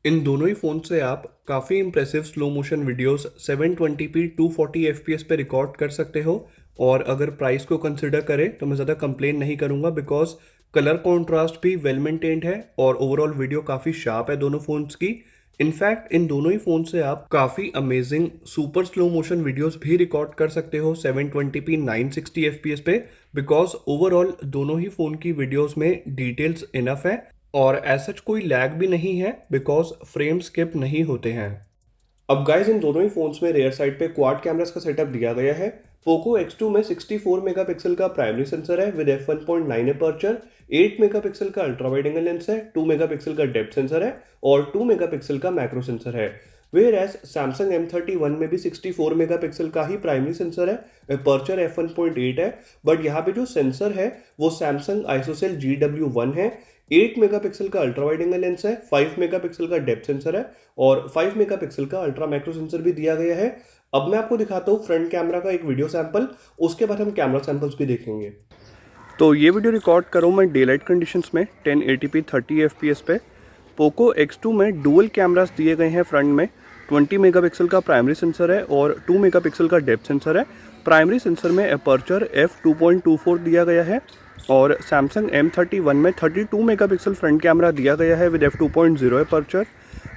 इन दोनों ही फ़ोन से आप काफ़ी impressive slow motion videos 720p 240 fps पे रिकॉर्ड कर सकते हो। और अगर प्राइस को कंसिडर करें तो मैं ज़्यादा कंप्लेन नहीं करूँगा, बिकॉज कलर कॉन्ट्रास्ट भी वेल मेंटेन्ड है और ओवरऑल वीडियो काफ़ी शार्प है दोनों फ़ोन्स की। इनफैक्ट इन दोनों ही फ़ोन से आप काफ़ी amazing super slow motion videos भी रिकॉर्ड कर सकते हो 720p 960 fps पे, बिकॉज ओवरऑल दोनों ही फ़ोन की वीडियोस में डिटेल्स इनफ है और एज सच कोई लैग भी नहीं है, बिकॉज फ्रेम स्किप नहीं होते हैं। अब गाइस इन दोनों ही फोन्स में रेयर साइड पे क्वाड कैमरास का सेटअप दिया गया है। पोको X2 में 64 मेगापिक्सल का प्राइमरी सेंसर है विद f1.9 अपर्चर, 8 मेगापिक्सल का अल्ट्रा वाइड एंगल लेंस है, 2 मेगापिक्सल का डेप्थ सेंसर है और 2 मेगापिक्सल का मैक्रो सेंसर है। वेयर एज सैमसंग M31 में भी 64 मेगापिक्सल का ही प्राइमरी सेंसर है, अपर्चर f1.8 है, बट यहाँ पे जो सेंसर है वो सैमसंग आइसोसेल GW1 है। 8 मेगापिक्सल का अल्ट्रा वाइड एंगल लेंस है, 5 मेगापिक्सल का डेप्थ सेंसर है और 5 मेगापिक्सल का अल्ट्रा मैक्रो सेंसर भी दिया गया है। अब मैं आपको दिखाता हूँ फ्रंट कैमरा का एक वीडियो सैंपल, उसके बाद हम कैमरा सैंपल्स भी देखेंगे। तो ये वीडियो रिकॉर्ड करूँ मैं डे लाइट कंडीशंस में 1080p 30 fps पे। पोको X2 में डुअल कैमरास दिए गए हैं फ्रंट में। 20 मेगापिक्सल का प्राइमरी सेंसर है और 2 मेगापिक्सल का डेप्थ सेंसर है। प्राइमरी सेंसर में अपर्चर f2.24 दिया गया है और सैमसंग M31 में 32 मेगापिक्सल फ्रंट कैमरा दिया गया है विद f2.0 अपर्चर।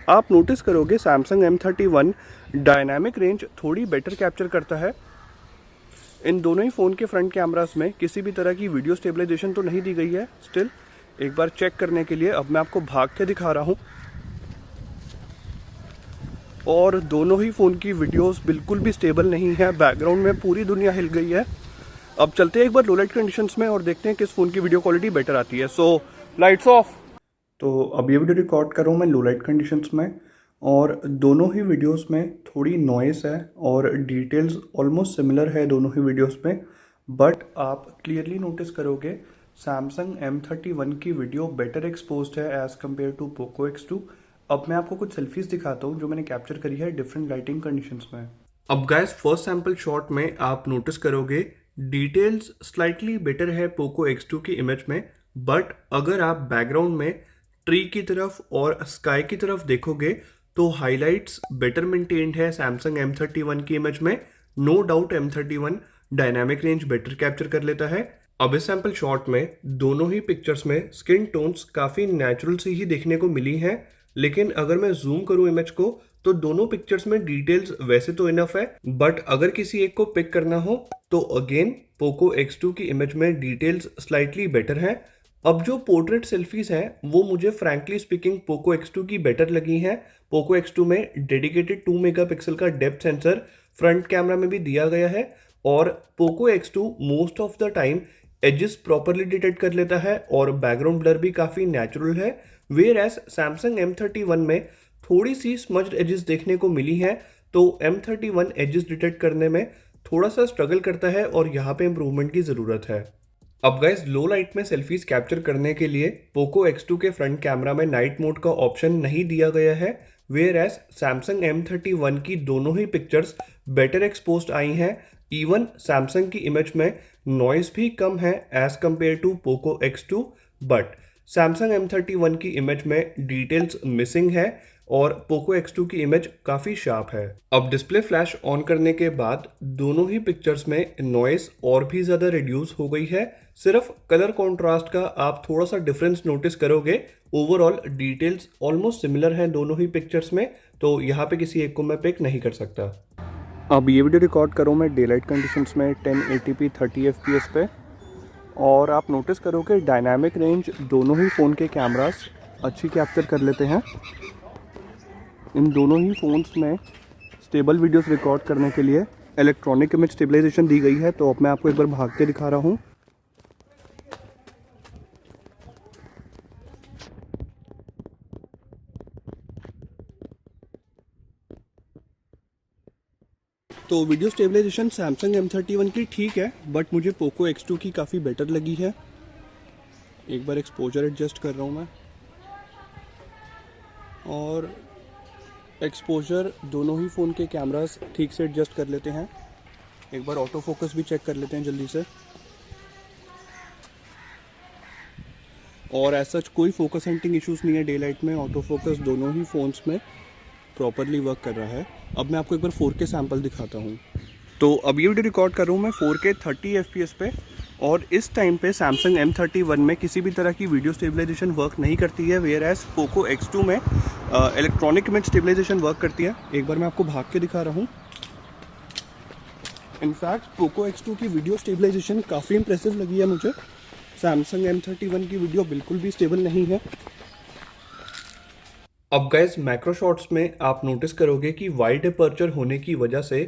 आप नोटिस करोगे सैमसंग M31 डायनामिक रेंज थोड़ी बेटर कैप्चर करता है। इन दोनों ही फ़ोन के फ्रंट कैमरास में किसी भी तरह की वीडियो स्टेबलाइजेशन तो नहीं दी गई है। स्टिल एक बार चेक करने के लिए अब मैं आपको भाग के दिखा रहा हूँ और दोनों ही फ़ोन की वीडियोस बिल्कुल भी स्टेबल नहीं है। बैकग्राउंड में पूरी दुनिया हिल गई है। अब चलते हैं एक बार लो लाइट कंडीशंस में और देखते हैं किस फ़ोन की वीडियो क्वालिटी बेटर आती है। सो लाइट्स ऑफ। तो अब ये वीडियो रिकॉर्ड कर रहा हूँ मैं लो लाइट कंडीशंस में और दोनों ही वीडियोस में थोड़ी नॉइस है और डिटेल्स ऑलमोस्ट सिमिलर है दोनों ही वीडियोस में। बट आप क्लियरली नोटिस करोगे सैमसंग M31 की वीडियो बेटर एक्सपोज्ड है as compared to Poco X2। अब मैं आपको कुछ सेल्फीज दिखाता हूँ जो मैंने कैप्चर करी है डिफरेंट लाइटिंग कंडीशंस में। अब गाइस फर्स्ट सैंपल शॉट में आप नोटिस करोगे डिटेल्स स्लाइटली बेटर है पोको X2 की इमेज में, बट अगर आप बैकग्राउंड में ट्री की तरफ और स्काई की तरफ देखोगे तो हाइलाइट्स बेटर मेंटेन्ड है सैमसंग M31 की इमेज में। No doubt M31 dynamic range better capture कर लेता है। अब इस सैंपल शॉट में दोनों ही पिक्चर्स में स्किन टोन्स काफ़ी नेचुरल सी ही देखने को मिली हैं, लेकिन अगर मैं जूम करूं इमेज को तो दोनों पिक्चर्स में डिटेल्स वैसे तो इनफ है, बट अगर किसी एक को पिक करना हो तो अगेन पोको X2 की इमेज में डिटेल्स स्लाइटली बेटर हैं। अब जो पोर्ट्रेट सेल्फीज हैं वो मुझे फ्रैंकली स्पीकिंग पोको X2 की बेटर लगी हैं। पोको X2 में डेडिकेटेड 2 मेगापिक्सल का डेप्थ सेंसर फ्रंट कैमरा में भी दिया गया है और Poco X2 most of the time edges properly detect कर लेता है और बैकग्राउंड ब्लर भी काफ़ी नेचुरल है। वेयर एज सैमसंग M31 में थोड़ी सी स्मज्ड एजेस देखने को मिली हैं, तो M31 एजेस डिटेक्ट करने में थोड़ा सा स्ट्रगल करता है और यहाँ पे इम्प्रूवमेंट की ज़रूरत है। अब गाइस लो लाइट में सेल्फीज कैप्चर करने के लिए पोको X2 के फ्रंट कैमरा में नाइट मोड का ऑप्शन नहीं दिया गया है। वेयर एज सैमसंग M31 की दोनों ही पिक्चर्स बेटर एक्सपोज्ड आई हैं। इवन सैमसंग की इमेज में नॉइस भी कम है as compared to Poco X2, but Samsung M31 की इमेज में डिटेल्स मिसिंग है और पोको X2 की इमेज काफ़ी शार्प है। अब डिस्प्ले फ्लैश ऑन करने के बाद दोनों ही पिक्चर्स में नॉइस और भी ज़्यादा रिड्यूस हो गई है। सिर्फ कलर कॉन्ट्रास्ट का आप थोड़ा सा डिफरेंस नोटिस करोगे। ओवरऑल डिटेल्स ऑलमोस्ट सिमिलर हैं दोनों ही पिक्चर्स में, तो यहाँ पे किसी एक को मैं पिक नहीं कर सकता। अब ये वीडियो रिकॉर्ड करूँ मैं डे लाइट कंडीशंस में 1080p 30 fps पे और आप नोटिस करोगे डायनामिक रेंज दोनों ही फ़ोन के कैमरास अच्छी कैप्चर कर लेते हैं। इन दोनों ही फ़ोन्स में स्टेबल वीडियोस रिकॉर्ड करने के लिए इलेक्ट्रॉनिक इमेज स्टेबलाइजेशन दी गई है। तो अब मैं आपको एक बार भाग के दिखा रहा हूँ। तो वीडियो स्टेबलाइजेशन सैमसंग M31 की ठीक है, बट मुझे पोको X2 की काफ़ी बेटर लगी है। एक बार एक्सपोजर एडजस्ट कर रहा हूँ मैं और एक्सपोजर दोनों ही फ़ोन के कैमरास ठीक से एडजस्ट कर लेते हैं। एक बार ऑटो फोकस भी चेक कर लेते हैं जल्दी से। और ऐसा कोई फोकस हंटिंग इश्यूज़ नहीं है डे लाइट में। ऑटो फोकस दोनों ही फ़ोन्स में प्रॉपरली वर्क कर रहा है। अब मैं आपको एक बार 4K सैम्पल दिखाता हूँ। तो अब ये वीडियो रिकॉर्ड कर रहा हूँ मैं 4K 30 FPS पे, और इस टाइम पे Samsung M31 में किसी भी तरह की वीडियो स्टेबलाइजेशन वर्क नहीं करती है, वेयर एज पोको X2 में इलेक्ट्रॉनिक इमेज स्टेबलाइजेशन वर्क करती है। एक बार मैं आपको भाग के दिखा रहा हूँ। इनफैक्ट पोको X2 की वीडियो स्टेबलाइजेशन काफ़ी इंप्रेसिव लगी है मुझे। Samsung M31 की वीडियो बिल्कुल भी स्टेबल नहीं है। अब गाइस मैक्रो शॉट्स में आप नोटिस करोगे कि वाइड अपर्चर होने की वजह से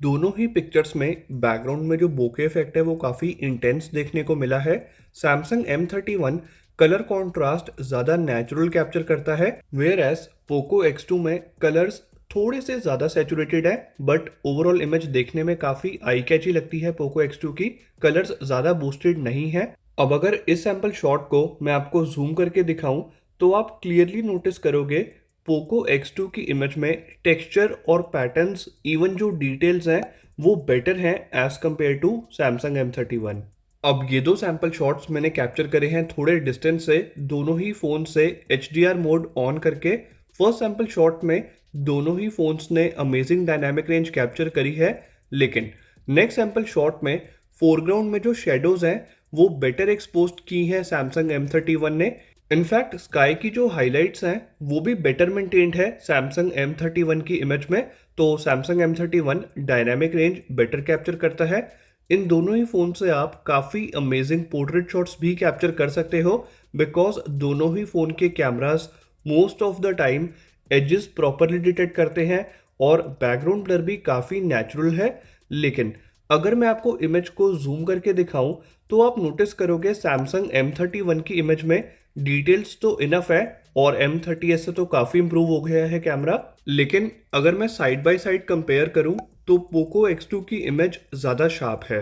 दोनों ही पिक्चर्स में बैकग्राउंड में जो बोके इफेक्ट है वो काफ़ी इंटेंस देखने को मिला है। Samsung M31 कलर कॉन्ट्रास्ट ज़्यादा नेचुरल कैप्चर करता है, वेयर एज पोको X2 में कलर्स थोड़े से ज़्यादा सैचुरेटेड है, बट ओवरऑल इमेज देखने में काफ़ी आई कैची लगती है। पोको X2 की कलर्स ज़्यादा बूस्टेड नहीं है। अब अगर इस सैम्पल शॉट को मैं आपको जूम करके दिखाऊं तो आप क्लियरली नोटिस करोगे पोको X2 की इमेज में टेक्सचर और पैटर्न्स, इवन जो डिटेल्स हैं वो बेटर हैं as compared to Samsung M31। अब ये दो सैम्पल शॉट्स मैंने कैप्चर करे हैं थोड़े डिस्टेंस से, दोनों ही फ़ोन से HDR मोड ऑन करके। फर्स्ट सैम्पल शॉट में दोनों ही फ़ोन्स ने अमेजिंग डायनामिक रेंज कैप्चर करी है, लेकिन नेक्स्ट सैम्पल शॉट में फोरग्राउंड में जो शेडोज हैं वो बेटर एक्सपोज की हैं Samsung M31 ने। इनफैक्ट स्काई की जो हाइलाइट्स हैं वो भी बेटर मेंटेन्ड है Samsung M31 की इमेज में। तो Samsung M31 dynamic range better capture करता है। इन दोनों ही फ़ोन से आप काफ़ी अमेजिंग पोर्ट्रेट शॉट्स भी कैप्चर कर सकते हो, बिकॉज दोनों ही फ़ोन के cameras most of the time edges properly detect करते हैं और बैकग्राउंड ब्लर भी काफ़ी नेचुरल है। लेकिन अगर मैं आपको इमेज को जूम करके दिखाऊं तो आप नोटिस करोगे Samsung M31 की इमेज में डिटेल्स तो इनफ है और M30s से तो काफ़ी इंप्रूव हो गया है कैमरा, लेकिन अगर मैं साइड बाय साइड कंपेयर करूं तो पोको X2 की इमेज ज़्यादा शार्प है।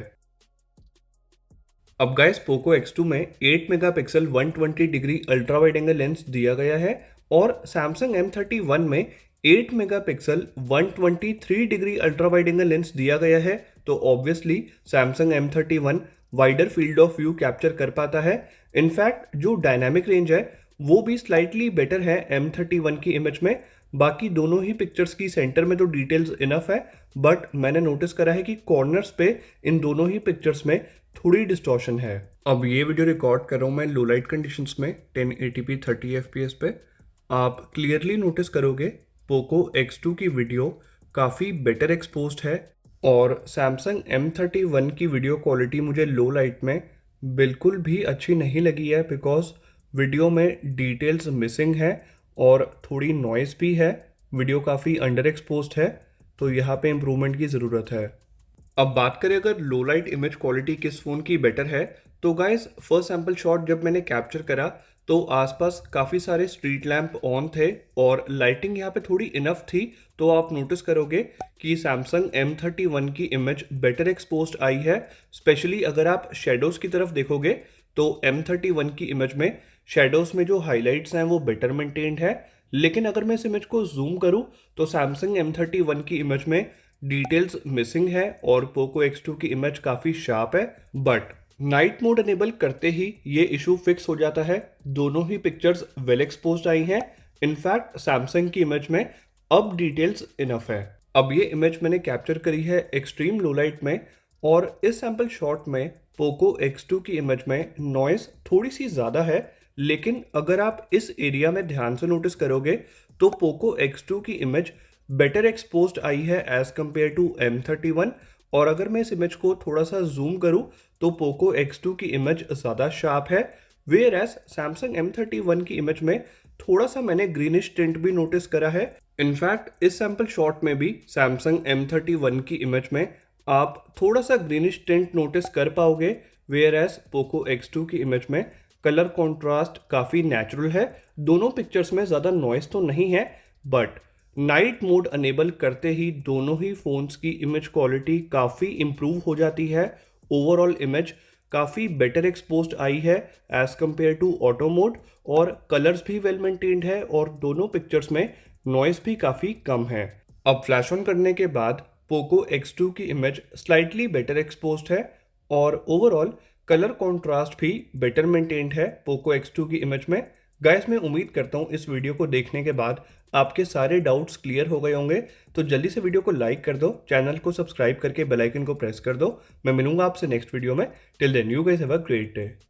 अब गाइस पोको X2 में 8 megapixel 120 degree ultra wide angle lens दिया गया है और Samsung M31 में 8 megapixel 123 degree ultra wide angle lens दिया गया है। तो obviously Samsung M31 wider field of view capture कर पाता है। इनफैक्ट जो डायनामिक रेंज है वो भी स्लाइटली बेटर है M31 की इमेज में। बाकी दोनों ही पिक्चर्स की सेंटर में तो डिटेल्स इनफ है, बट मैंने नोटिस करा है कि कॉर्नर्स पे इन दोनों ही पिक्चर्स में थोड़ी डिस्टॉर्शन है। अब ये वीडियो रिकॉर्ड कर रहा हूँ मैं लो लाइट कंडीशंस में 1080p 30 fps पे। आप क्लियरली नोटिस करोगे पोको X2 की वीडियो काफ़ी बेटर एक्सपोज्ड है और Samsung M31 की वीडियो क्वालिटी मुझे लो लाइट में बिल्कुल भी अच्छी नहीं लगी है, बिकॉज वीडियो में डिटेल्स मिसिंग है और थोड़ी नॉइस भी है। वीडियो काफ़ी अंडर एक्सपोज्ड है, तो यहाँ पे इम्प्रूवमेंट की ज़रूरत है। अब बात करें अगर लो लाइट इमेज क्वालिटी किस फ़ोन की बेटर है, तो गाइस फर्स्ट सैम्पल शॉट जब मैंने कैप्चर करा तो आसपास काफ़ी सारे स्ट्रीट लैंप ऑन थे और लाइटिंग यहाँ पे थोड़ी इनफ थी। तो आप नोटिस करोगे कि Samsung M31 की इमेज बेटर एक्सपोज्ड आई है। स्पेशली अगर आप शेडोज़ की तरफ देखोगे तो M31 की इमेज में शेडोज़ में जो हाइलाइट्स हैं वो बेटर मेंटेन्ड है। लेकिन अगर मैं इस इमेज को जूम करूँ तो Samsung M31 की इमेज में डिटेल्स मिसिंग है और पोको X2 की इमेज काफ़ी शार्प है, बट नाइट मोड अनेबल करते ही ये इशू फिक्स हो जाता है। दोनों ही पिक्चर्स वेल एक्सपोज्ड आई हैं। इनफैक्ट Samsung की इमेज में अब डिटेल्स इनफ है। अब ये इमेज मैंने कैप्चर करी है एक्सट्रीम लो लाइट में और इस सैम्पल शॉट में पोको X2 की इमेज में नॉइस थोड़ी सी ज़्यादा है, लेकिन अगर आप इस एरिया में ध्यान से नोटिस करोगे तो पोको X2 की इमेज बेटर एक्सपोज्ड आई है एज कंपेयर टू M31। और अगर मैं इस इमेज को थोड़ा सा जूम करूं तो पोको X2 की इमेज ज़्यादा शार्प है, वेयर एज Samsung M31 की इमेज में थोड़ा सा मैंने ग्रीनिश टिंट भी नोटिस करा है। इनफैक्ट इस सैम्पल शॉट में भी Samsung M31 की इमेज में आप थोड़ा सा ग्रीनिश टिंट नोटिस कर पाओगे, वेयर एज पोको X2 की इमेज में कलर कॉन्ट्रास्ट काफ़ी नेचुरल है। दोनों पिक्चर्स में ज़्यादा नॉइस तो नहीं है, बट नाइट मोड अनेबल करते ही दोनों ही फ़ोन्स की इमेज क्वालिटी काफ़ी इम्प्रूव हो जाती है। ओवरऑल इमेज काफ़ी बेटर एक्सपोज्ड आई है as compared to auto mode और कलर्स भी वेल मेंटेन्ड है और दोनों पिक्चर्स में नॉइस भी काफ़ी कम है। अब फ्लैश ऑन करने के बाद पोको X2 की इमेज स्लाइटली बेटर एक्सपोज्ड है और ओवरऑल कलर कॉन्ट्रास्ट भी बेटर मेंटेन्ड है पोको X2 की इमेज में। गाइस मैं उम्मीद करता हूँ इस वीडियो को देखने के बाद आपके सारे डाउट्स क्लियर हो गए होंगे। तो जल्दी से वीडियो को लाइक कर दो, चैनल को सब्सक्राइब करके बेल आइकन को प्रेस कर दो। मैं मिलूंगा आपसे नेक्स्ट वीडियो में। Till then you guys have a great day.